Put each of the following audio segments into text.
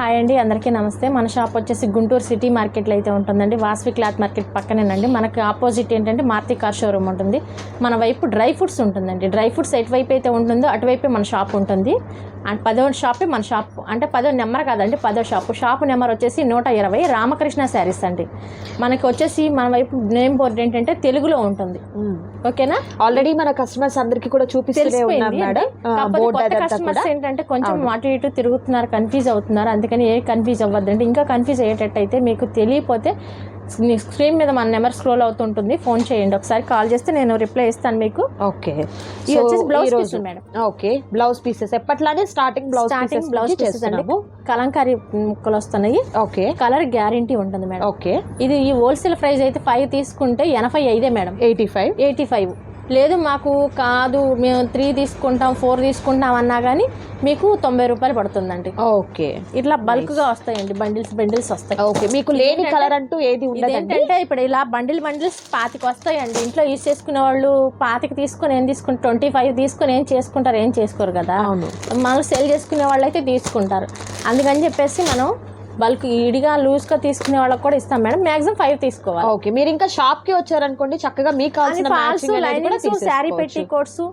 Hi అండి, అందరికీ నమస్తే. మన షాప్ వచ్చేసి గుంటూరు సిటీ మార్కెట్లో అయితే ఉంటుందండి. వాసవి క్లాత్ మార్కెట్ పక్కనేనండి. మనకి ఆపోజిట్ ఏంటంటే మారుతి కార్ షోరూమ్ ఉంటుంది. మన వైపు డ్రై ఫ్రూట్స్ ఉంటుందండి. డ్రై ఫ్రూట్స్ ఎటువైపు అయితే ఉంటుందో అటువైపే మన షాప్ ఉంటుంది. అండ్ 10వ షాపే మన షాప్, అంటే 10వ నెంబర్ కాదండి, 10వ షాప్ నెంబర్ వచ్చేసి 120 రామకృష్ణ శారీస్ అండి. మనకి వచ్చేసి మన వైపు నేమ్ బోర్డు ఏంటంటే తెలుగులో ఉంటుంది. ఓకేనా, ఆల్రెడీ మన కస్టమర్స్ అందరికి కూడా చూపిస్తూనే ఉన్నాం మేడం. కస్టమర్స్ ఏంటంటే కొంచెం అటు ఇటు తిరుగుతున్నారు, కన్ఫ్యూజ్ అవుతున్నారు. అందుకని ఏ కన్ఫ్యూజ్ అవ్వద్దండి. ఇంకా కన్ఫ్యూజ్ అయ్యేటట్టయితే మీకు తెలియకపోతే స్క్రీన్ మీద మన నెంబర్ స్క్రోల్ అవుతుంటుంది, ఫోన్ చేయండి. ఒకసారి కాల్ చేస్తే నేను రిప్లై ఇస్తాను మీకు. ఓకే, ఇది వచ్చేసి blouse piece madam. Okay, blouse pieces ఎప్పట్లానే స్టార్టింగ్ బ్లౌజ్ పీసెస్ అండి. కలంకారీ ముక్కలు వస్తున్నాయి. ఓకే, కలర్ గ్యారంటీ ఉంటుంది మేడం. ఓకే, ఇది ఈ హోల్సేల్ ప్రైస్ అయితే 5 తీసుకుంటే 85 మేడం. 85 లేదు మాకు కాదు, మేము 3 తీసుకుంటాం 4 తీసుకుంటాం అన్నా కానీ మీకు 90 రూపాయలు పడుతుందండి. ఓకే, ఇట్లా బల్క్ గా వస్తాయండి, బండిల్స్ వస్తాయి. ఓకే, మీకు లేని కలర్ అంటూ ఏది ఉండదు. ఏంటంటే ఇప్పుడు ఇలా బండిల్స్ 25 వస్తాయండి. ఇంట్లో యూజ్ చేసుకునే వాళ్ళు 25 తీసుకుని ఏం తీసుకుంటారు, 25 తీసుకుని ఏం చేసుకుంటారు, ఏం చేసుకోరు కదా. మనం సేల్ చేసుకునే వాళ్ళు అయితే తీసుకుంటారు. అందుకని చెప్పేసి మనం బల్క్ ఇడిగా లూజ్గా తీసుకునే వాళ్ళకి కూడా ఇస్తాం మేడం. మాక్సిమం 5 తీసుకోవాలి. ఓకే, మీరు ఇంకా షాప్ కి వచ్చారనుకోండి, చక్కగా మీకు కావాల్సిన శారీ పెట్టి కోట్స్,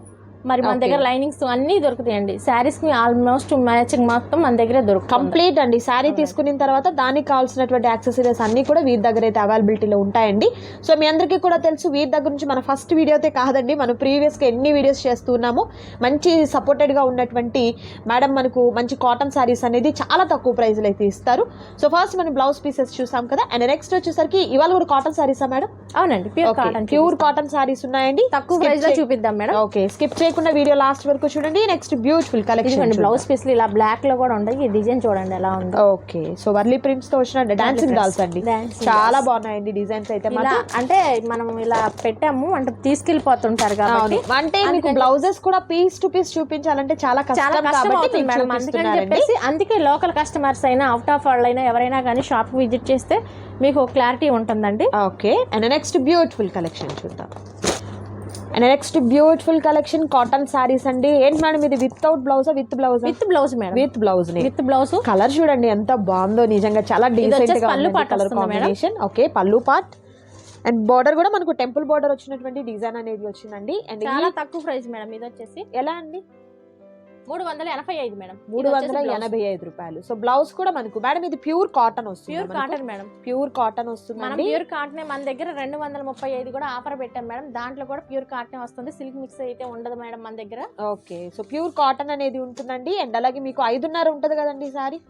మరి మన దగ్గర లైనింగ్స్ అన్ని దొరుకుతాయండి. శారీస్ కి ఆల్మోస్ట్ మ్యాచింగ్ మొత్తం మన దగ్గర దొరుకుతుంది. కంప్లీట్ అండి. శారీ తీసుకున్న తర్వాత దానికి కావాల్సినటువంటి యాక్సెసరీస్ అన్ని కూడా వీరి దగ్గర అయితే అవైలబిలిటీలో ఉంటాయండి. సో మీ అందరికీ కూడా తెలుసు, వీరి దగ్గర నుంచి మన ఫస్ట్ వీడియో అయితే కాదండి, మనం ప్రీవియస్గా ఎన్ని వీడియోస్ చేస్తున్నాము. మంచి సపోర్టెడ్గా ఉన్నటువంటి మేడం మనకు మంచి కాటన్ శారీస్ అనేది చాలా తక్కువ ప్రైస్లో అయితే ఇస్తారు. సో ఫస్ట్ మనం బ్లౌజ్ పీసెస్ చూసాం కదా, అండ్ నెక్స్ట్ వచ్చేసరికి ఇవాళ కూడా కాటన్ శారీసా మేడం? అవునండి, ప్యూర్ కాటన్ శారీస్ ఉన్నాయండి. తక్కువ ప్రైస్ లో చూపిద్దాం మేడం. ఓకే, స్కిప్ చేయకుండా వీడియో లాస్ట్ వరకు చూడండి. Next beautiful collection blouse piece ఇలా బ్లాక్ లో కూడా ఉంటాయి. ఈ డిజైన్ చూడండి ఎలా ఉంది. ఓకే, సో వర్లీ ప్రింట్స్ తో వచ్చిన డాన్సింగ్ డాల్స్ అండి, చాలా బాగున్నాయండి డిజైన్స్ అయితే. అంటే మనం ఇలా పెట్టాము అంటే తీసుకెళ్లిపోతుంటారు కాబట్టి, అంటే మీకు బ్లౌజెస్ కూడా పీస్ టు పీస్ చూపించాలంటే చాలా కష్టం కాబట్టి మేడం, అందుకని చెప్పేసి అందుకే లోకల్ కస్టమర్స్ అయినా అవుట్ ఆఫ్ వాళ్ళు అయినా ఎవరైనా కానీ షాప్ విజిట్ చేస్తే మీకు క్లారిటీ ఉంటుందండి. Okay, and next beautiful collection చూద్దాం. And next beautiful collection cotton saris అండి. ఏంటి మేడం ఇది without blouse? With blouse madam. With blouse colour చూడండి ఎంత బాగుందో, నిజంగా చాలా డీసెంట్ గా ఉంది కలర్ కాంబినేషన్. ఓకే, పళ్ళు పార్ట్ అండ్ బార్డర్ కూడా మనకు టెంపుల్ బార్డర్ వచ్చినటువంటి డిజైన్ అనేది వచ్చిందండి. అండ్ చాలా తక్కువ ప్రైస్ మేడం. ఇది వచ్చేసి ఎలా అండి? 385 మేడం. 385 రూపాయలు. సో బ్లౌజ్ కూడా మనకు మేడం ఇది ప్యూర్ కాటన్ వస్తుంది. Pure cotton madam, pure cotton వస్తుంది. ప్యూర్ కాటన్ మన దగ్గర 235 కూడా ఆఫర్ పెట్టాం మేడం. దాంట్లో కూడా ప్యూర్ కాటన్ వస్తుంది, సిల్క్ మిక్స్ అయితే ఉండదు మేడం మన దగ్గర. ఓకే, సో ప్యూర్ కాటన్ అనేది ఉంటుందండి. అండ్ అలాగే మీకు 5.5 ఉంటుంది కదండి సారీ?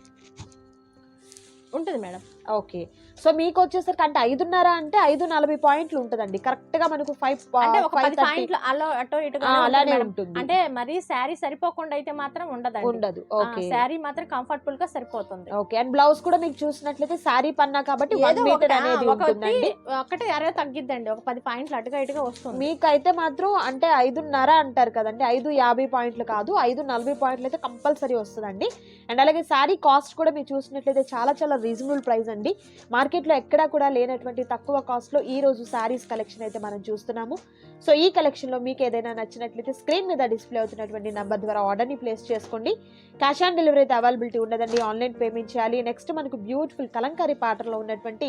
ఉంటుంది మేడం. ఓకే, సో మీకు వచ్చేసరికి అంటే 5.5 అంటే 540 పాయింట్లు ఉంటుందండి. కరెక్ట్ గా మనకు 5 పాయింట్లు అలానే ఉంటుంది. అంటే మరి శారీ సరిపోకుండా అయితే మాత్రం ఉండదు. ఓకే, శారీ మాత్రం కంఫర్టబుల్ గా సరిపోతుంది. ఓకే, అండ్ బ్లౌజ్ కూడా మీకు చూసినట్లయితే శారీ పన్నా కాబట్టి 1 మీటర్ అనేది ఉంటుందండి. ఒకటి 60 తగ్గిద్దండి, ఒక 10 పాయింట్లు అటుగా ఇటుగా వస్తుంది. మీకైతే మాత్రం అంటే 5.5 అంటారు కదండి, 550 పాయింట్లు కాదు, 540 పాయింట్లు అయితే కంపల్సరీ వస్తుందండి. అండ్ అలాగే శారీ కాస్ట్ కూడా మీరు చూసినట్లయితే చాలా చాలా రీజనబుల్ ప్రైస్ అండి. మార్కెట్లో ఎక్కడా కూడా లేనటువంటి తక్కువ కాస్ట్లో ఈ రోజు శారీస్ కలెక్షన్ అయితే మనం చూస్తున్నాము. సో ఈ కలెక్షన్లో మీకు ఏదైనా నచ్చినట్లయితే స్క్రీన్ మీద డిస్ప్లే అవుతున్నటువంటి నెంబర్ ద్వారా ఆర్డర్ని ప్లేస్ చేసుకోండి. క్యాష్ ఆన్ డెలివరీ అయితే అవైలబిలిటీ ఉండదండి, ఆన్లైన్ పేమెంట్ చేయాలి. నెక్స్ట్ మనకు బ్యూటిఫుల్ కలంకారీ ప్యాటర్న్లో ఉన్నటువంటి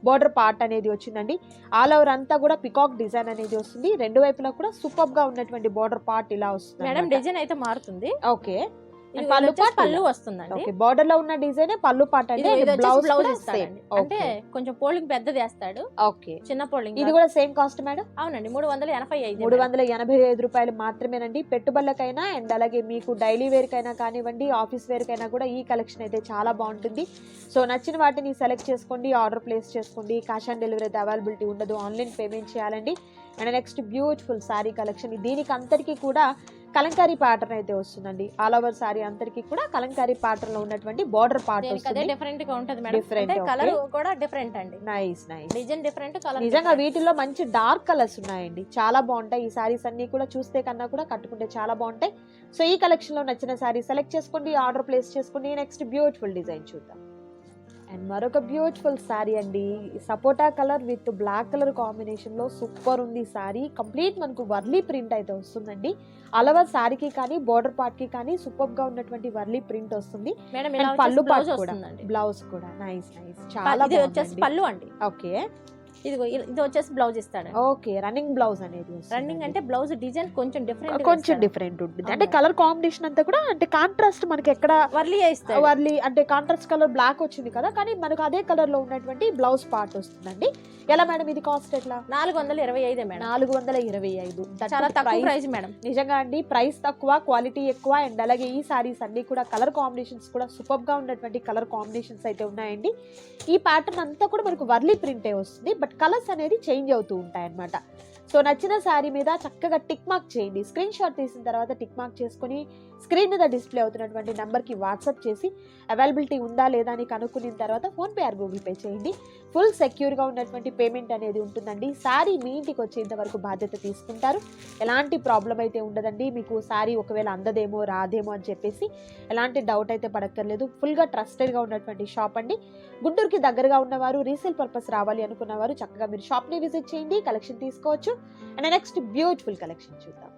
బోర్డర్ పార్ట్ అనేది వచ్చిందండి. ఆల్ ఓవర్ అంతా కూడా పికాక్ డిజైన్ అనేది వస్తుంది. రెండు వైపులా కూడా సూపర్ గా ఉన్నటువంటి బోర్డర్ పార్ట్ ఇలా వస్తుంది మేడం. డిజైన్ అయితే మారుతుంది. ఓకే, పళ్ళు వస్తుందండి. ఓకే, బోర్డర్ లో ఉన్న డిజైన్ పళ్ళు పార్ట్ అంటే బ్లౌజ్ ఇస్తాడండి. అంటే కొంచెం పోలింగ్ పెద్దది వేస్తాడు. ఓకే, చిన్న పోలింగ్. ఇది కూడా సేమ్ కాస్ట్ మేడం? అవునండి, 385. 385 రూపాయలు మాత్రమేనండి. పెట్టుబడులకైనా అండ్ అలాగే మీకు డైలీ వేర్ కైనా కానివ్వండి, ఆఫీస్ వేర్ కైనా కూడా ఈ కలెక్షన్ అయితే చాలా బాగుంటుంది. సో నచ్చిన వాటిని సెలెక్ట్ చేసుకోండి, ఆర్డర్ ప్లేస్ చేసుకోండి. క్యాష్ ఆన్ డెలివరీ అయితే అవైలబిలిటీ ఉండదు, ఆన్లైన్ పేమెంట్ చేయాలండి. And next beautiful sorry collection. దీనికి అంతటికీ కూడా కలంకారీ ప్యాటర్న్ అయితే వస్తుందండి. ఆల్ ఓవర్ సారీ అంతరికి కూడా కలంకారీ ప్యాటర్న్ లో ఉన్నటువంటి బోర్డర్ పార్ట్ వస్తుంది. డిఫరెంట్ గా ఉంటుంది మేడం. డిఫరెంట్ కలర్ కూడా డిఫరెంట్ అండి. నైస్ డిజైన్ డిఫరెంట్, కలర్ నిజంగా వీటిలో మంచి డార్క్ కలర్స్ ఉన్నాయండి, చాలా బాగుంటాయి. ఈ సారీస్ అన్ని కూడా చూస్తే కన్నా కూడా కట్టుకుంటే చాలా బాగుంటాయి. సో ఈ కలెక్షన్ లో నచ్చిన సారీ సెలెక్ట్ చేసుకోండి, ఆర్డర్ ప్లేస్ చేసుకోండి. నెక్స్ట్ బ్యూటిఫుల్ డిజైన్ చూద్దాం. అండ్ మరొక బ్యూటిఫుల్ శారీ అండి, సపోటా కలర్ విత్ బ్లాక్ కలర్ కాంబినేషన్లో సూపర్ ఉంది శారీ. కంప్లీట్ మనకు వర్లీ ప్రింట్ అయితే వస్తుందండి. అలవా శారీకి కానీ బోర్డర్ పార్ట్కి కానీ సూపర్గా ఉన్నటువంటి వర్లీ ప్రింట్ వస్తుంది. మేడం And ఇలా పళ్ళు పళ్ళు పార్ట్ పాటు కూడా వస్తుందండి. బ్లౌజ్ కూడా నైస్ నైస్ చాలా ఇది వచ్చేసి బాగుందండి. పళ్ళు అండి. ఓకే ఇదిగో ఇది వచ్చేసి బ్లౌజ్ ఇస్తాడు. ఓకే రన్నింగ్ బ్లౌజ్ అనేది వస్తుందండి. రన్నింగ్ అంటే బ్లౌజ్ డిజైన్ కొంచెం డిఫరెంట్ కొంచెం డిఫరెంట్ ఉంటుంది. అంటే కలర్ కాంబినేషన్ అంతా కూడా అంటే కాంట్రాస్ట్ మనకి ఎక్కడ వర్లీ ఇస్తాడు. వర్లీ అంటే కాంట్రాస్ట్ కలర్ బ్లాక్ వచ్చింది కదా, కానీ మనకు అదే కలర్ లో ఉన్నటువంటి బ్లౌజ్ పార్ట్ వస్తుందండి. ఎలా మేడం ఇది కాస్ట్ ఎట్లా? 425 మేడం. 425. చాలా తక్కువ ప్రైస్ మేడం. నిజంగా అండి, ప్రైస్ తక్కువ క్వాలిటీ ఎక్కువ. అండ్ అలాగే ఈ సారీస్ అన్ని కూడా కలర్ కాంబినేషన్స్ కూడా సూపర్ గా ఉన్నటువంటి కలర్ కాంబినేషన్స్ అయితే ఉన్నాయండి. ఈ ప్యాటర్న్ అంతా కూడా మనకు వర్లీ ప్రింటే వస్తుంది, బట్ కలర్స్ అనేది చేంజ్ అవుతూ ఉంటాయి అన్నమాట. సో నచ్చిన శారీ మీద చక్కగా టిక్ మార్క్ చేయండి. స్క్రీన్ షాట్ తీసిన తర్వాత టిక్ మార్క్ చేసుకొని స్క్రీన్ మీద డిస్ప్లే అవుతున్నటువంటి నెంబర్కి వాట్సాప్ చేసి అవైలబిలిటీ ఉందా లేదా అని కనుక్కున్న తర్వాత ఫోన్పే ఆర్ గూగుల్ పే చేయండి. ఫుల్ సెక్యూర్గా ఉన్నటువంటి పేమెంట్ అనేది ఉంటుందండి. శారీ మీ ఇంటికి వచ్చేంత వరకు బాధ్యత తీసుకుంటారు. ఎలాంటి ప్రాబ్లం అయితే ఉండదండి. మీకు శారీ ఒకవేళ అందదేమో రాదేమో అని చెప్పేసి ఎలాంటి డౌట్ అయితే పడక్కర్లేదు. ఫుల్గా ట్రస్టెడ్గా ఉన్నటువంటి షాప్ అండి. గుంటూరుకి దగ్గరగా ఉన్నవారు, రీసేల్ పర్పస్ రావాలి అనుకున్నవారు చక్కగా మీరు షాప్ని విజిట్ చేయండి, కలెక్షన్ తీసుకోవచ్చు. అండ్ నెక్స్ట్ బ్యూటిఫుల్ కలెక్షన్ చూద్దాం.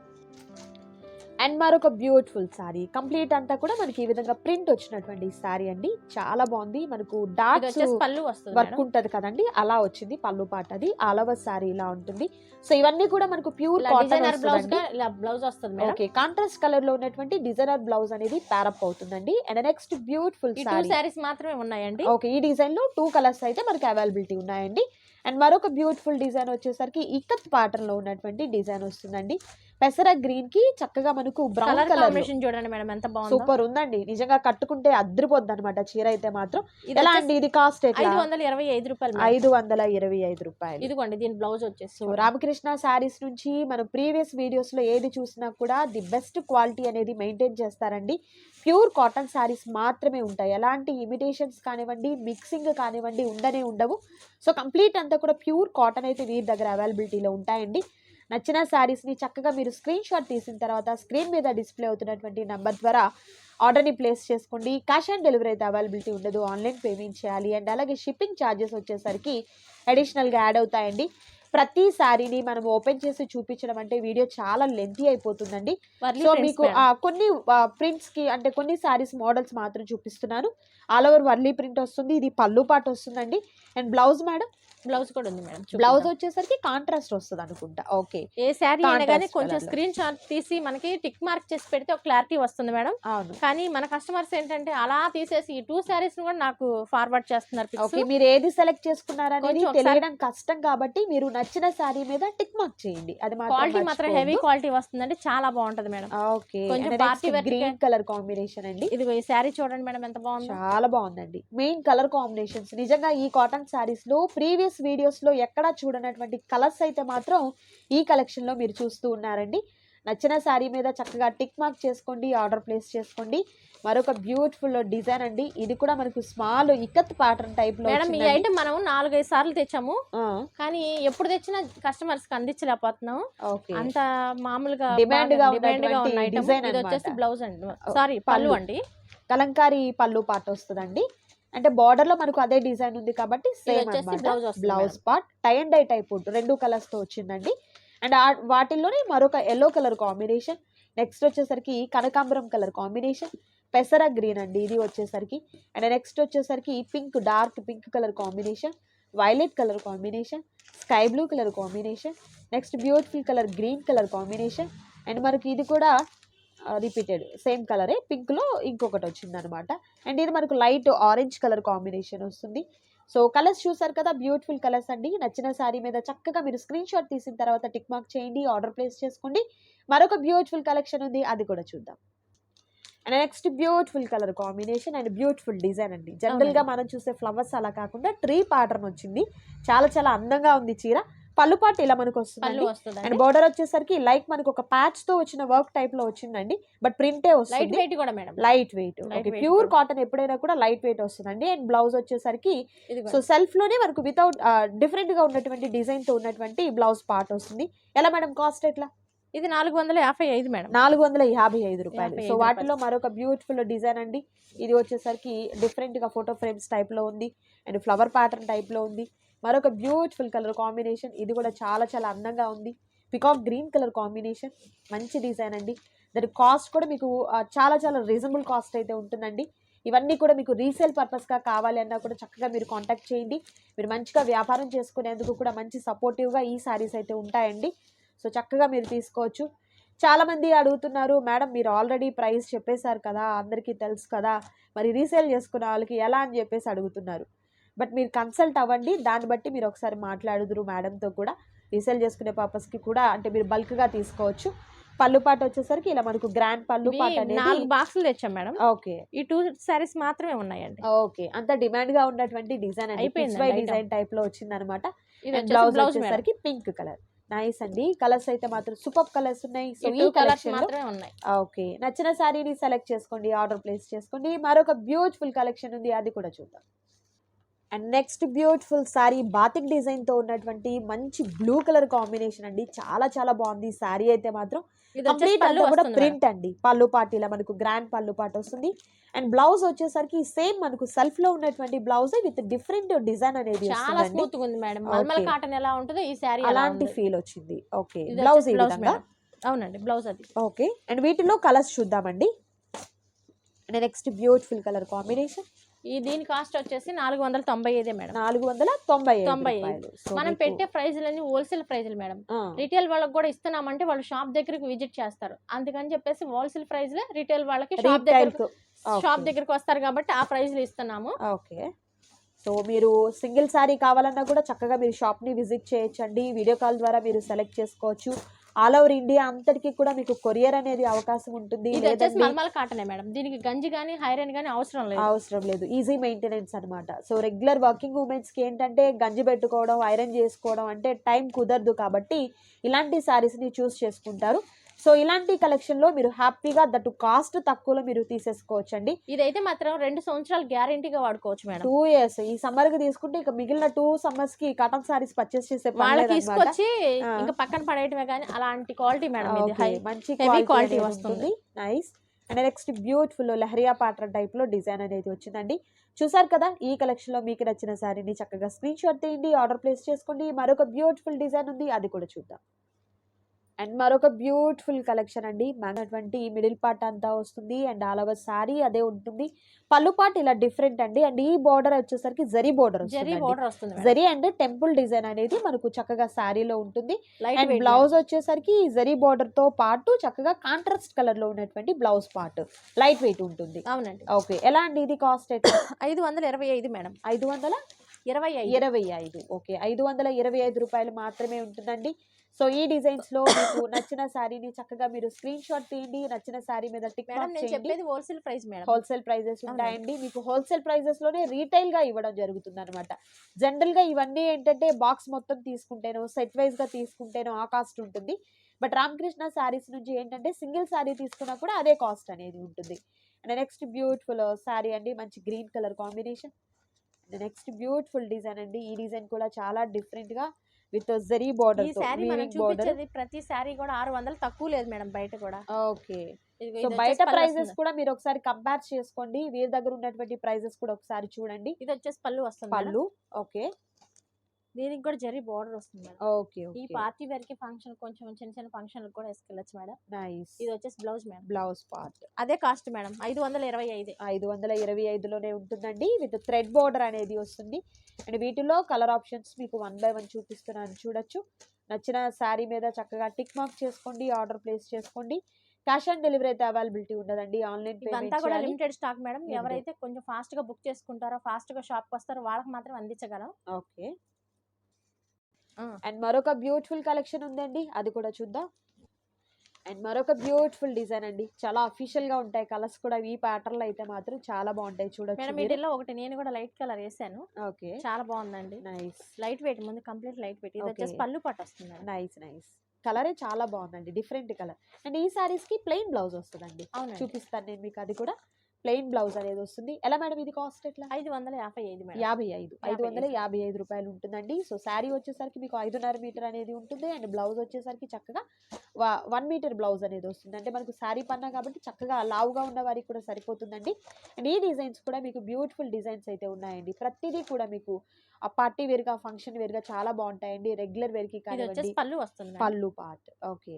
అండ్ మరొక బ్యూటిఫుల్ శారీ, కంప్లీట్ అంతా కూడా మనకి ఈ విధంగా ప్రింట్ వచ్చినటువంటి శారీ అండి. చాలా బాగుంది. మనకు ఇది డాట్స్ వచ్చేసి పళ్ళు వస్తుంది వర్క్ మేడం. ఉంటది కదండి, అలా వచ్చింది పళ్ళు పాట. అది ఆల్ ఓవర్ శారీ ఇలా ఉంటుంది. సో ఇవన్నీ కూడా మనకు ప్యూర్ ఇలా కాటన్ డిజైనర్ బ్లౌజ్ వస్తుందండి. గా ఇలా బ్లౌజ్ వస్తుంది మేడం. ఓకే కాంట్రాస్ట్ కలర్ లో ఉన్నటువంటి డిజైనర్ బ్లౌజ్ అనేది ప్యారప్ అవుతుందండి. అండ్ నెక్స్ట్ బ్యూటిఫుల్ ఈ 2 శారీ. సారీస్ మాత్రమే ఉన్నాయండి. ఓకే ఈ డిజైన్ లో 2 కలర్స్ అయితే మనకి అవైలబిలిటీ ఉన్నాయండి. అండ్ మరొక బ్యూటిఫుల్ డిజైన్ వచ్చేసరికి ఇక్కత్ ప్యాటర్న్ లో ఉన్నటువంటి డిజైన్ వస్తుందండి. పెసర గ్రీన్ కి చక్కగా మనకు బ్రౌన్ కలర్ కలర్ కాంబినేషన్ చూడండి మేడం ఎంత బాగుందో. సూపర్ ఉందండి. నిజంగా కట్టుకుంటే అద్రిపోద్ది అనమాట చీర అయితే మాత్రం. ఇది ఎలా వచ్చేసి అండి ఇది కాస్ట్ ఎట్లా? 525 రూపాయలు మేడం. 525 రూపాయలు. ఇదిగోండి దీని బ్లౌజ్ వచ్చేసి సో రామకృష్ణ శారీస్ నుంచి మనం ప్రీవియస్ వీడియోస్ లో ఏది చూసినా కూడా ది బెస్ట్ క్వాలిటీ అనేది మెయింటైన్ చేస్తారండి. ప్యూర్ కాటన్ శారీస్ మాత్రమే ఉంటాయి. ఎలాంటి ఇమిటేషన్స్ కానివ్వండి, మిక్సింగ్ కానివ్వండి ఉండనే ఉండవు. సో కంప్లీట్ అంతా కూడా ప్యూర్ కాటన్ అయితే వీరి దగ్గర అవైలబిలిటీలో ఉంటాయండి. నచ్చిన శారీస్ని చక్కగా మీరు స్క్రీన్ షాట్ తీసిన తర్వాత స్క్రీన్ మీద డిస్ప్లే అవుతున్నటువంటి నెంబర్ ద్వారా ఆర్డర్ని ప్లేస్ చేసుకోండి. క్యాష్ ఆన్ డెలివరీ అయితే అవైలబిలిటీ ఉండదు, ఆన్లైన్ పేమెంట్ చేయాలి. అండ్ అలాగే షిప్పింగ్ ఛార్జెస్ వచ్చేసరికి అడిషనల్గా యాడ్ అవుతాయండి. ప్రతి శారీని మనం ఓపెన్ చేసి చూపించడం అంటే వీడియో చాలా లెంతీ అయిపోతుందండి. వర్లీ సో ప్రింట్స్ మీకు మేడం. కొన్ని ప్రింట్స్కి అంటే కొన్ని శారీస్ మోడల్స్ మాత్రం చూపిస్తున్నాను. ఆల్ ఓవర్ వర్లీ ప్రింట్ వస్తుంది. ఇది పళ్ళు పాటు వస్తుందండి. అండ్ బ్లౌజ్ మేడం, బ్లౌజ్ కూడా ఉంది మేడం. బ్లౌజ్ చూపిద్దాం. వచ్చేసరికి కాంట్రాస్ట్ వస్తుంది అనుకుంటా. ఓకే ఏ శారీ అయినా కానీ కాంట్రాస్ట్ కొంచెం కలర్లో. స్క్రీన్ షాట్ తీసి మనకి టిక్ మార్క్ చేసి పెడితే ఒక క్లారిటీ వస్తుంది మేడం. అవును. కానీ మన కస్టమర్స్ ఏంటంటే అలా తీసేసి ఈ 2 సారీస్ కూడా నాకు ఫార్వర్డ్ చేస్తున్నారు pics. ఓకే మీరు ఏది సెలెక్ట్ చేసుకున్నారనేది కొంచెం ఒకసారి- తెలియడం కష్టం కాబట్టి మీరు నచ్చిన శారీ మీద టిక్ మార్క్ చేయండి. అది క్వాలిటీ మాత్రం హెవీ మర్చిపోవద్దు. క్వాలిటీ వస్తుందండి. చాలా బాగుంటది మేడం. ఓకే కొంచెం party wear కి- గ్రీన్ కలర్ కాంబినేషన్ అండి. ఇదిగో ఈ శారీ చూడండి మేడం ఎంత బాగుందో. చాలా బాగుందండి. మెయిన్ కలర్ కాంబినేషన్స్ నిజంగా ఈ కాటన్ శారీస్ లో ప్రీవియస్ వీడియోస్ లో ఎక్కడా చూడనటువంటి కలర్స్ అయితే మాత్రం ఈ కలెక్షన్ లో మీరు చూస్తూ ఉన్నారండి. నచ్చిన శారీ మీద చక్కగా టిక్ మార్క్ చేసుకోండి, ఆర్డర్ ప్లేస్ చేసుకోండి. మరొక బ్యూటిఫుల్ డిజైన్ అండి. ఇది కూడా మనకు స్మాల్ ఇక్కత్ ప్యాటర్న్ టైప్ లో మేడం ఈ వచ్చిందండి. ఐటమ్ మనం 4-5 సార్లు తెచ్చాము, ఆ, కానీ ఎప్పుడు తెచ్చినా కస్టమర్స్ కి అందించలేకపోతున్నాం. ఓకే అంత మామూలుగా Demand గా డిమాండ్ గా ఉన్నటువంటి ఉన్న ఐటమ్. design ఇది వచ్చేసి అన్నమాట. బ్లౌజ్ అండి, సారీ పళ్ళు పళ్ళు. అండి. కలంకారీ పళ్ళు పార్ట్ వస్తుందండి. అంటే బార్డర్ లో మనకు అదే డిజైన్ ఉంది కాబట్టి సేమ్ వచ్చేసి అన్నమాట. blouse వస్తుంది blouse madam. Part tie and dye type 2 colours తో వచ్చిందండి. అండ్ వాటిల్లోనే మరొక ఎల్లో కలర్ కాంబినేషన్. నెక్స్ట్ వచ్చేసరికి కనకాంబరం కలర్ కాంబినేషన్, పెసర గ్రీన్ అండి ఇది వచ్చేసరికి. అండ్ నెక్స్ట్ వచ్చేసరికి pink, dark pink colour combination, violet colour combination, sky blue colour combination, next beautiful colour green colour combination. And మనకి ఇది కూడా రిపీటెడ్ సేమ్ కలరే, పింక్లో ఇంకొకటి వచ్చింది అనమాట. అండ్ ఇది మనకు లైట్ ఆరెంజ్ కలర్ కాంబినేషన్ వస్తుంది. సో కలర్స్ చూసారు కదా, బ్యూటిఫుల్ కలర్స్ అండి. నచ్చిన శారీ మీద చక్కగా మీరు స్క్రీన్ షాట్ తీసిన తర్వాత టిక్ మార్క్ చేయండి, ఆర్డర్ ప్లేస్ చేసుకోండి. మరొక బ్యూటిఫుల్ కలెక్షన్ ఉంది, అది కూడా చూద్దాం. And next beautiful colour combination and beautiful design అండి. జనరల్ గా మనం చూసే ఫ్లవర్స్ అలా కాకుండా ట్రీ ప్యాటర్న్ వచ్చింది. చాలా చాలా అందంగా ఉంది చీర. పళ్ళు పాటు ఇలా మనకు పళ్ళు వస్తుందండి. అండ్ వస్తుందండి. బోర్డర్ వచ్చేసరికి లైక్ మనకు ఒక ప్యాచ్ తో వచ్చిన వర్క్ టైప్ లో వచ్చిందండి, బట్ ప్రింటే లైట్ వస్తుంది. వెయిట్ కూడా madam. Light weight. Light okay weight pure కూడా. కాటన్ ఎప్పుడైనా కూడా లైట్ వెయిట్ వస్తుందండి. అండ్ బ్లౌజ్ వచ్చేసరికి ఇది సో సెల్ఫ్ లోనే మనకు వితౌట్ డిఫరెంట్ గా ఉన్నటువంటి డిజైన్ తో ఉన్నటువంటి బ్లౌజ్ పార్ట్ వస్తుంది. ఎలా మేడం కాస్ట్ ఎట్లా? ఇది 455 మేడం. 455 రూపాయలు. సో 55 వాటిలో మరొక బ్యూటిఫుల్ డిజైన్ అండి. ఇది వచ్చేసరికి డిఫరెంట్గా ఫోటో ఫ్రేమ్స్ టైప్లో ఉంది అండ్ ఫ్లవర్ ప్యాటర్న్ టైప్లో ఉంది. మరొక బ్యూటిఫుల్ కలర్ కాంబినేషన్, ఇది కూడా చాలా చాలా అందంగా ఉంది. పికాక్ గ్రీన్ కలర్ కాంబినేషన్, మంచి డిజైన్ అండి. దాని కాస్ట్ కూడా మీకు చాలా చాలా రీజనబుల్ కాస్ట్ అయితే ఉంటుందండి. ఇవన్నీ కూడా మీకు రీసేల్ పర్పస్గా కావాలి అన్నా కూడా చక్కగా మీరు కాంటాక్ట్ చేయండి. మీరు మంచిగా వ్యాపారం చేసుకునేందుకు కూడా మంచి సపోర్టివ్గా ఈ శారీస్ అయితే ఉంటాయండి. సో చక్కగా మీరు తీసుకోవచ్చు. చాలామంది అడుగుతున్నారు, మేడం మీరు ఆల్రెడీ ప్రైస్ చెప్పేశారు కదా, అందరికీ తెలుసు కదా, మరి రీసేల్ చేసుకునే వాళ్ళకి ఎలా అని చెప్పేసి అడుగుతున్నారు. బట్ మీరు కన్సల్ట్ అవ్వండి, దాన్ని బట్టి మీరు ఒకసారి మాట్లాడుదురు మేడంతో కూడా. రీసేల్ చేసుకునే పర్పస్కి కూడా అంటే మీరు బల్క్గా తీసుకోవచ్చు. పళ్ళు పాట వచ్చేసరికి ఇలా మనకు గ్రాండ్ పళ్ళు పాట అనేది 4 బాక్సులు తెచ్చాం మేడం. ఓకే ఈ 2 సారీస్ మాత్రమే ఉన్నాయండి. ఓకే, అంత డిమాండ్ గా ఉన్నటువంటి డిజైన్ అండి. అయిపోయింది డిజైన్ టైప్ లో వచ్చింది అనమాట. ఇది బ్లౌజ్ బ్లౌజ్ వచ్చేసరికి పింక్ కలర్. నైస్ అండి. కలర్స్ అయితే మాత్రం సూపర్ కలర్స్ ఉన్నాయి. సో ఈ కలర్స్ కలెక్షన్ మాత్రమే ఉన్నాయి. ఓకే, నచ్చిన శారీని సెలెక్ట్ చేసుకోండి, ఆర్డర్ ప్లేస్ చేసుకోండి. మరొక బ్యూటిఫుల్ కలెక్షన్ ఉంది, అది కూడా చూద్దాం. And next beautiful sari batik design తో ఉన్నటువంటి మంచి బ్లూ కలర్ కాంబినేషన్ అండి. చాలా చాలా బాగుంది ఈ శారీ అయితే మాత్రం. ఇది కంప్లీట్ పళ్ళు అంతా కూడా వస్తుంది ప్రింట్ అండి. పళ్ళు పాటు ఇలా మనకు గ్రాండ్ పళ్ళు పాటు వస్తుంది. అండ్ బ్లౌజ్ వచ్చేసరికి సేమ్ మనకు సెల్ఫ్ లో ఉన్నటువంటి బ్లౌజ్ విత్ డిఫరెంట్ డిజైన్ అనేది చాలా వస్తుందండి. స్మూత్ గా ఉంది మేడం. మల్మల్ కాటన్ ఎలా ఉంటుందో ఈ శారీ అలాంటి ఫీల్ వచ్చింది. ఓకే, బ్లౌజ్ ఈ విధంగా. అవునండి, బ్లౌజ్ అది. ఓకే, అండ్ వీటిలో కలర్స్ చూద్దామండి. And next beautiful colour combination. ఈ దీని కాస్ట్ వచ్చేసి 495 మేడం. 495. మనం పెట్టే ప్రైజులన్నీ హోల్సేల్ ప్రైజులు మేడం. రిటైల్ వాళ్ళకి కూడా ఇస్తున్నామంటే వాళ్ళు షాప్ దగ్గరికి విజిట్ చేస్తారు, అందుకని చెప్పేసి హోల్సేల్ ప్రైజ్లే రిటైల్ వాళ్ళకి షాప్ దగ్గరికి వస్తారు కాబట్టి ఆ ప్రైజ్లు ఇస్తున్నాము. ఓకే, సో మీరు సింగిల్ శారీ కావాలన్నా కూడా చక్కగా మీరు షాప్ని విజిట్ చేయొచ్చండి. వీడియో కాల్ ద్వారా మీరు సెలెక్ట్ చేసుకోవచ్చు. ఆల్ ఓవర్ ఇండియా అంతటికి కూడా మీకు కొరియర్ అనేది అవకాశం ఉంటుంది. మల్మల్ కాటనే మేడం, దీనికి గంజి గానీ ఐరన్ గానీ అవసరం లేదు. ఈజీ మెయింటెనెన్స్ అనమాట. సో రెగ్యులర్ వర్కింగ్ ఉమెన్స్ కి ఏంటంటే గంజి పెట్టుకోవడం, ఐరన్ చేసుకోవడం అంటే టైం కుదరదు, కాబట్టి ఇలాంటి శారీస్ ని చూస్ చేసుకుంటారు. సో ఇలాంటి కలెక్షన్ లో మీరు హ్యాపీగా దట్టు కాస్ట్ తక్కువలో మీరు తీసేసుకోవచ్చు అండి. ఇదైతే మాత్రం 2 సంవత్సరాలు గ్యారంటీగా వాడుకోవచ్చు మేడం. 2 years ఈ సమ్మర్ కి తీసుకుంటే ఇక మిగిలిన 2 summers కి కాటన్ సారీస్ పర్చేస్ చేసే వాళ్ళకి తీసుకొచ్చి ఇంకా పక్కన పడేయటమే కానీ అలాంటి క్వాలిటీ మేడం. ఇది మంచి క్వాలిటీ వస్తుంది. Nice. And next beautiful leheriya pattern type లో డిజైన్ అనేది వచ్చిందండి. చూసారు కదా, ఈ కలెక్షన్ లో మీకు నచ్చిన శారీని చక్కగా స్క్రీన్ షాట్ తీయండి, ఆర్డర్ ప్లేస్ చేసుకోండి. మరొక బ్యూటిఫుల్ డిజైన్ ఉంది, అది కూడా చూద్దాం. అండ్ మరొక బ్యూటిఫుల్ కలెక్షన్ అండి. మనటువంటి మిడిల్ పార్ట్ అంతా వస్తుంది అండ్ ఆల్ ఓవర్ సారీ అదే ఉంటుంది. పళ్ళు పార్ట్ ఇలా డిఫరెంట్ అండి. అండ్ ఈ బోర్డర్ వచ్చేసరికి జరీ బోర్డర్ వస్తుంది. జరీ అండ్ టెంపుల్ డిజైన్ అనేది మనకు చక్కగా శారీలో ఉంటుంది. అండ్ బ్లౌజ్ వచ్చేసరికి జరీ బోర్డర్ తో పాటు చక్కగా కాంట్రాస్ట్ కలర్ లో ఉన్నటువంటి బ్లౌజ్ పార్ట్ లైట్ వెయిట్ ఉంటుంది. అవునండి. ఓకే, ఎలా అండి ఇది కాస్ట్? 525 మేడం. 525. ఓకే, 525 రూపాయలు మాత్రమే ఉంటుందండి. సో ఈ డిజైన్స్ లో మీకు నచ్చిన శారీని చక్కగా మీరు స్క్రీన్ షాట్ తీయండి, నచ్చిన శారీ మీద టిక్ మార్క్ చేయండి. Wholesale price madam. Wholesale prices ఉంటాయండి. మీకు హోల్సేల్ ప్రైజెస్ లోనే రీటైల్ గా ఇవ్వడం జరుగుతుంది అనమాట. జనరల్ గా ఇవన్నీ ఏంటంటే బాక్స్ మొత్తం తీసుకుంటేనో సెట్ వైజ్ గా తీసుకుంటేనో ఆ కాస్ట్ ఉంటుంది. బట్ రామకృష్ణ శారీస్ నుంచి ఏంటంటే సింగిల్ శారీ తీసుకున్నా కూడా అదే కాస్ట్ అనేది ఉంటుంది. అండ్ నెక్స్ట్ బ్యూటిఫుల్ శారీ అండి, మంచి green colour combination. Next beautiful design అండి. ఈ డిజైన్ కూడా చాలా డిఫరెంట్ గా విత్ జరీ బోర్డర్ తో చూపించేది ప్రతి సారీ కూడా 600 తక్కువ లేదు మేడం బయట కూడా. ఓకే, సో బయట ప్రైజెస్ కూడా మీరు ఒకసారి కంపేర్ చేసుకోండి. వీరి దగ్గర ఉన్నటువంటి ప్రైజెస్ కూడా ఒకసారి చూడండి. ఇది వచ్చేసి పళ్ళు వస్తుంది. పళ్ళు ఓకే, దీనికి కూడా జరీ బోర్డర్ వస్తుంది మేడం. ఓకే, ఈ పార్టీ వేర్ కి ఫంక్షన్ కొంచెం చిన్న చిన్న ఫంక్షన్ కూడా వేసుకెళ్ళచ్చు మేడం. నైస్. ఇది వచ్చేసి బ్లౌజ్ మేడం. బ్లౌజ్ పార్ట్ అదే కాస్ట్ మేడం, 525. 525లోనే ఉంటుందండి. విత్ థ్రెడ్ బోర్డర్ అనేది వస్తుంది. అండ్ వీటిలో కలర్ ఆప్షన్స్ మీకు 1 by 1 చూపిస్తున్నాను, చూడొచ్చు. నచ్చిన శారీ మీద చక్కగా టిక్ మార్క్ చేసుకోండి, ఆర్డర్ ప్లేస్ చేసుకోండి. క్యాష్ ఆన్ డెలివరీ అయితే అవైలబిలిటీ ఉండదండి, ఆన్లైన్ పేమెంట్ కూడా లిమిటెడ్ స్టాక్ మేడం. ఎవరైతే కొంచెం ఫాస్ట్ గా బుక్ చేసుకుంటారో, ఫాస్ట్ గా షాప్ కి వస్తారో వాళ్ళకి మాత్రం అందించగలం. ఓకే, అండ్ మరొక బ్యూటిఫుల్ కలెక్షన్ ఉందండి, అది కూడా చూద్దాం. అండ్ మరొక బ్యూటిఫుల్ డిజైన్ అండి, చాలా అఫీషియల్ గా ఉంటాయి కలర్స్ కూడా. ఈ ప్యాటర్న్ లో అయితే మాత్రం చాలా బాగుంటాయి, చూడొచ్చు. వీటిలో ఒకటి నేను కూడా లైట్ కలర్ వేసాను. ఓకే, చాలా బాగుందండి. నైస్. లైట్ వెయిట్, ముందు కంప్లీట్ లైట్ వెయిట్. ఇది వచ్చేసి పళ్ళు పట్టు వస్తుంది. Nice nice. కలరే చాలా బాగుందండి, డిఫరెంట్ కలర్. అండ్ ఈ సారీస్ కి ప్లెయిన్ బ్లౌజ్ వస్తుందండి. చూపిస్తాను నేను మీకు, అది కూడా ప్లెయిన్ బ్లౌజ్ అనేది వస్తుంది. ఎలా మేడం ఇది కాస్ట్ ఎట్లా? 555 మేడం. 555 రూపాయలు ఉంటుందండి. సో శారీ వచ్చేసరికి మీకు 5.5 మీటర్ అనేది ఉంటుంది. అండ్ బ్లౌజ్ వచ్చేసరికి చక్కగా 1 మీటర్ బ్లౌజ్ అనేది వస్తుంది. అంటే మనకు శారీ పన్నా కాబట్టి చక్కగా లావుగా ఉన్న వారికి కూడా సరిపోతుందండి. అండ్ ఈ డిజైన్స్ కూడా మీకు బ్యూటిఫుల్ డిజైన్స్ అయితే ఉన్నాయండి. ప్రతిదీ కూడా మీకు పార్టీ వేర్గా, ఫంక్షన్ వేర్గా చాలా బాగుంటాయండి. రెగ్యులర్ వేర్కి ఇది కానివ్వండి. వచ్చేసి పళ్ళు వస్తుంది మేడం. పళ్ళు పార్ట్ ఓకే,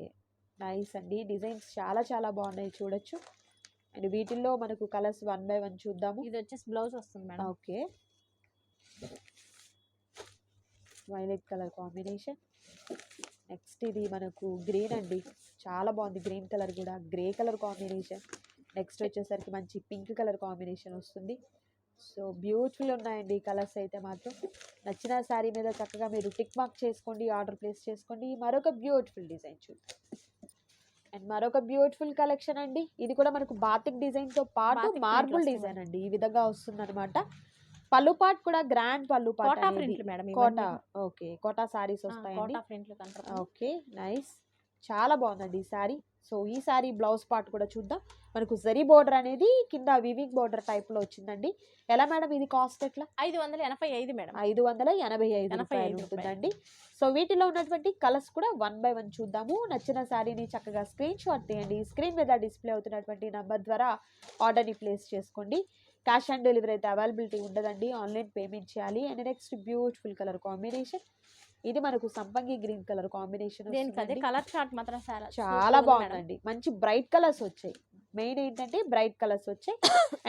నైస్ అండి. డిజైన్స్ చాలా చాలా బాగున్నాయి, చూడొచ్చు. అండ్ వీటిల్లో మనకు కలర్స్ 1 by 1 చూద్దాము. ఇది వచ్చేసి బ్లౌజ్ వస్తుంది madam. Okay, violet colour combination. Next ఇది మనకు గ్రీన్ అండి, చాలా బాగుంది. గ్రీన్ కలర్ కూడా గ్రే కలర్ కాంబినేషన్. నెక్స్ట్ వచ్చేసరికి మంచి పింక్ కలర్ కాంబినేషన్ వస్తుంది. సో బ్యూటిఫుల్ ఉన్నాయండి కలర్స్ అయితే మాత్రం. నచ్చిన శారీ మీద చక్కగా మీరు టిక్ మార్క్ చేసుకోండి, ఆర్డర్ ప్లేస్ చేసుకోండి. మరొక బ్యూటిఫుల్ డిజైన్ చూద్దాం. అండ్ మరొక బ్యూటిఫుల్ కలెక్షన్ అండి. ఇది కూడా మనకు బాతిక్ డిజైన్తో పాటు బాతిక్ మార్బుల్ ప్రింట్ డిజైన్ అండి. ఈ విధంగా వస్తుంది అనమాట. పళ్ళు పాట్ కూడా గ్రాండ్ పళ్ళు పాట్ కోటా అనేది. ప్రింట్లు మేడం. కోటా, ఓకే, కోటా సారీస్ వస్తాయండి. కోటా ప్రింట్లు కనపడుతుంది. ఓకే, నైస్, చాలా బాగుందండి ఈ శారీ. సో ఈ శారీ బ్లౌజ్ పార్ట్ కూడా చూద్దాం. మనకు జరీ బోర్డర్ అనేది కింద వివింగ్ బోర్డర్ టైప్లో వచ్చిందండి. ఎలా మేడం ఇది కాస్ట్ ఎట్లా? 585 మేడం. 585 రూపాయలు ఉంటుందండి. సో వీటిలో ఉన్నటువంటి కలర్స్ కూడా 1 by 1 చూద్దాము. నచ్చిన శారీని చక్కగా స్క్రీన్ షాట్ తీయండి. స్క్రీన్ మీద డిస్ప్లే అవుతున్నటువంటి నంబర్ ద్వారా ఆర్డర్ని ప్లేస్ చేసుకోండి. క్యాష్ ఆన్ డెలివరీ అయితే అవైలబిలిటీ ఉండదండి, ఆన్లైన్ పేమెంట్ చేయాలి. And next beautiful colour combination. ఇది మనకు సంపంగి green colour combination. Colour chart మాత్రం చాలా బాగుందండి. మంచి బ్రైట్ కలర్స్ వచ్చాయి. మెయిన్ ఏంటంటే బ్రైట్ కలర్స్ వచ్చాయి.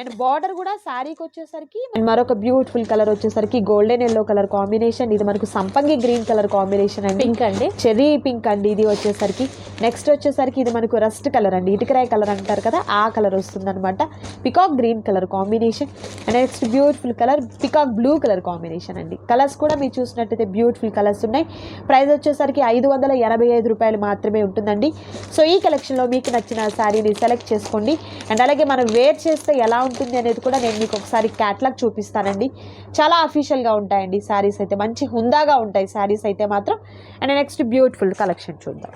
అండ్ బార్డర్ కూడా శారీకి వచ్చేసరికి మరొక బ్యూటిఫుల్ కలర్ వచ్చేసరికి గోల్డెన్ ఎల్లో కలర్ కాంబినేషన్. ఇది మనకు సంపంగి గ్రీన్ కలర్ కాంబినేషన్ అండి. పింక్ అండి, చెర్రీ పింక్ అండి ఇది వచ్చేసరికి. నెక్స్ట్ వచ్చేసరికి ఇది మనకు రస్ట్ కలర్ అండి, ఇటుకరాయి కలర్ అంటారు కదా, ఆ కలర్ వస్తుంది అనమాట. Peacock green colour combination. And next beautiful colour peacock blue colour combination అండి. కలర్స్ కూడా మీరు చూసినట్టయితే బ్యూటిఫుల్ కలర్స్ ఉన్నాయి. ప్రైస్ వచ్చేసరికి 585 రూపాయలు మాత్రమే ఉంటుందండి. సో ఈ కలెక్షన్లో మీకు నచ్చిన శారీని సెలెక్ట్ చేసుకోండి. అండ్ అలాగే మనం వేర్ చేస్తే ఎలా ఉంటుంది అనేది కూడా నేను మీకు ఒకసారి క్యాటలాగ్ చూపిస్తానండి. చాలా అఫీషియల్గా ఉంటాయండి శారీస్ అయితే, మంచి హుందాగా ఉంటాయి శారీస్ అయితే మాత్రం. అండ్ నెక్స్ట్ బ్యూటిఫుల్ కలెక్షన్ చూద్దాం.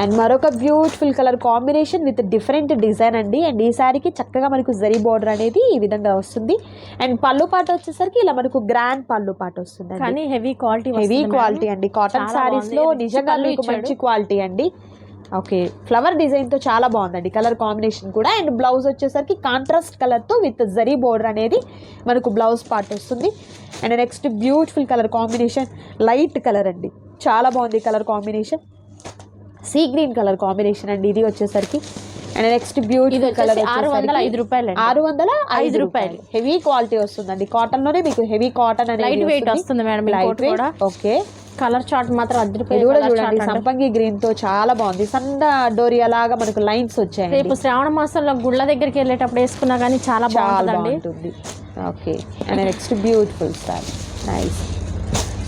అండ్ మరొక beautiful colour combination with different design అండి. అండ్ ఈ శారీకి చక్కగా మనకు జరీ బోర్డర్ అనేది ఈ విధంగా వస్తుంది. అండ్ పళ్ళు పాట వచ్చేసరికి ఇలా మనకు గ్రాండ్ పళ్ళు పాట వస్తుంది. కానీ హెవీ క్వాలిటీ అండి. కాటన్ శారీస్ లో నిజంగా మీకు మంచి క్వాలిటీ అండి. ఓకే, ఫ్లవర్ డిజైన్తో చాలా బాగుందండి కలర్ కాంబినేషన్ కూడా. అండ్ బ్లౌజ్ వచ్చేసరికి కాంట్రాస్ట్ కలర్తో విత్ జరీ బోర్డర్ అనేది మనకు బ్లౌజ్ పార్ట్ వస్తుంది. And next beautiful colour combination, light colour అండి, చాలా బాగుంది colour combination. Sea green colour combination అండి ఇది వచ్చేసరికి. అండ్ నెక్స్ట్ బ్యూటిఫుల్ కలర్ 605 రూపాయలు. 605 రూపాయలు. హెవీ క్వాలిటీ వస్తుందండి. కాటన్ లోనే మీకు హెవీ కాటన్ అనేది లైట్ వెయిట్ వస్తుంది madam. Light weight. Okay, colour chart మాత్రం ఇది కూడా చూడండి, సంపంగి గ్రీన్ తో చాలా బాగుంది. సన్న డోరియా లాగా మనకు లైన్స్ వచ్చాయి. రేపు శ్రావణ మాసంలో గుళ్ళ దగ్గరికి వెళ్ళేటప్పుడు వేసుకున్నా కానీ చాలా బాగుంటుంది. Okay, and next beautiful star, nice.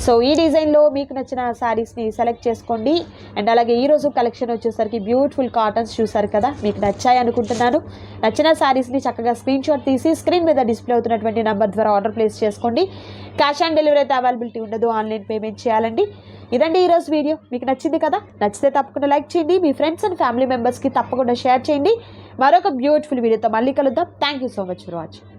So ఈ డిజైన్లో మీకు నచ్చిన శారీస్ని సెలెక్ట్ చేసుకోండి. అండ్ అలాగే ఈరోజు కలెక్షన్ వచ్చేసరికి బ్యూటిఫుల్ కాటన్స్ చూసారు కదా, మీకు నచ్చాయి అనుకుంటున్నాను. నచ్చిన శారీస్ని చక్కగా స్క్రీన్ షాట్ తీసి స్క్రీన్ మీద డిస్ప్లే అవుతున్నటువంటి నెంబర్ ద్వారా ఆర్డర్ ప్లేస్ చేసుకోండి. క్యాష్ ఆన్ డెలివరీ అయితే అవైలబిలిటీ ఉండదు, ఆన్లైన్ పేమెంట్ చేయాలండి. ఇదండి ఈరోజు వీడియో. మీకు నచ్చింది కదా, నచ్చితే తప్పకుండా లైక్ చేయండి. మీ ఫ్రెండ్స్ అండ్ ఫ్యామిలీ మెంబర్స్కి తప్పకుండా షేర్ చేయండి. మరొక బ్యూటిఫుల్ వీడియోతో మళ్ళీ కలుద్దాం. Thank you so much for watching.